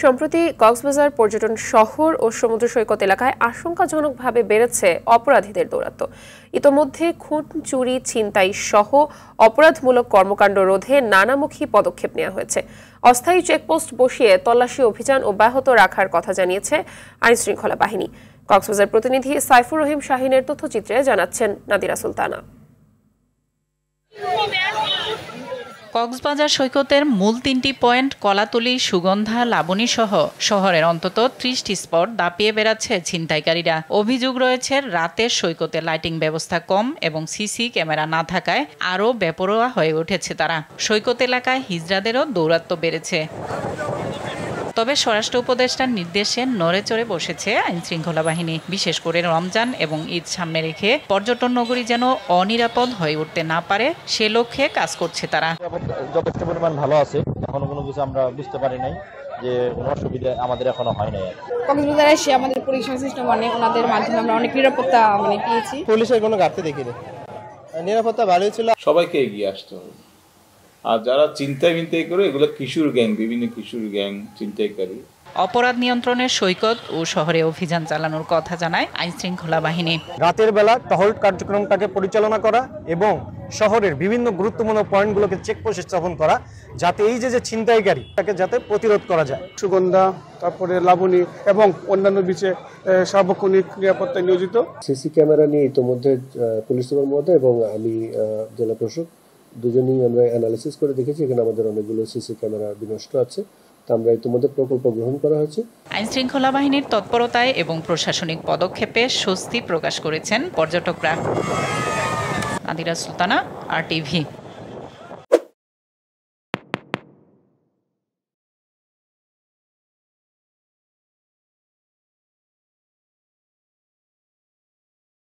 সম্প্রতি কক্সবাজার পর্যটন শহর ও সমুদ্র সৈকত এলাকায় আশঙ্কাজনকভাবে বেড়েছে অপরাধীদের দৌরাত্ম্য। ইতোমধ্যে খুন, চুরি, ছিনতাই সহ অপরাধমূলক কর্মকাণ্ড রোধে নানামুখী পদক্ষেপ নেওয়া হয়েছে। অস্থায়ী চেকপোস্ট বসিয়ে তল্লাশি অভিযান অব্যাহত রাখার কথা জানিয়েছে আইনশৃঙ্খলা বাহিনী। কক্সবাজার প্রতিনিধি সাইফুর রহিম শাহিনের তথ্যচিত্রে জানাচ্ছেন নাদিরা সুলতানা। কক্সবাজার সৈকতের মূল ৩টি পয়েন্ট কলাতলী, সুগন্ধা, লাবণী সহ শহরের অন্তত ৩০টি স্পট দাপিয়ে বেড়াচ্ছে ছিনতাইকারীরা। অভিযোগ রয়েছে রাতের সৈকতে লাইটিং ব্যবস্থা কম এবং সিসি ক্যামেরা না থাকায় আরও বেপরোয়া হয়ে উঠেছে তারা। সৈকত এলাকায় হিজড়াদেরও দৌরাত্ম্য বেড়েছে। তবে স্বরাষ্ট্র উপদেষ্টার নির্দেশে নড়ে চড়ে বসেছে আইনশৃঙ্খলা বাহিনী। বিশেষ করে রমজান এবং ঈদ সামনে রেখে পর্যটন নগরী যেন অনিরাপদ হয়ে উঠতে না পারে সে লক্ষ্যে কাজ করছে তারা। যথেষ্ট পরিমাণ ভালো আছে, এখনো কোনো কিছু আমরা বুঝতে পারি নাই যে কোনো অসুবিধা আমাদের এখনো হয় নাই। কক্সবাজারে এসে আমাদের পুলিশ সিস্টেম ওনাদের মাধ্যমে আমরা অনেক নিরাপত্তা পেয়েছি। পুলিশের কোনো ঘাটতি দেখিনি, নিরাপত্তা ভালোই ছিল। সবাইকে এগিয়ে আসতে হবে। আর যারা চিন্তাই করে এগুলো কিশোর গ্যাং, বিভিন্ন কিশোর গ্যাং চিন্তাইকারী। অপরাধ নিয়ন্ত্রণে সৈকত ও শহরে অভিযান চালানোর কথা জানায় আইনশৃঙ্খলা বাহিনী। রাতের বেলা টহল কার্যক্রমটাকে পরিচালনা করা এবং শহরের বিভিন্ন গুরুত্বপূর্ণ পয়েন্টগুলোকে চেকপোস্ট স্থাপন করা, যাতে এই যে ছিনতাইকারী তাকে যাতে প্রতিরোধ করা যায়। সুগন্ধা, তারপরে লাবণী এবং অন্যান্য বিচে সার্বক্ষণিক নিরাপত্তায় নিয়োজিত। সিসি ক্যামেরা নিয়ে ইতিমধ্যে পুলিশ সুপার মহোদয় এবং আমি জেলা প্রশাসক দুজনেই আমরা অ্যানালিসিস করে দেখেছি এখানে আমাদের অনেকগুলো সিসি ক্যামেরা বিনষ্ট আছে। আমরা ইতিমধ্যে প্রকল্প গ্রহণ করা হয়েছে। আইনশৃঙ্খলা বাহিনীর তৎপরতায় এবং প্রশাসনিক পদক্ষেপে স্বস্তি প্রকাশ করেছেন পর্যটকরা। নাদিরা সুলতানা, RTV।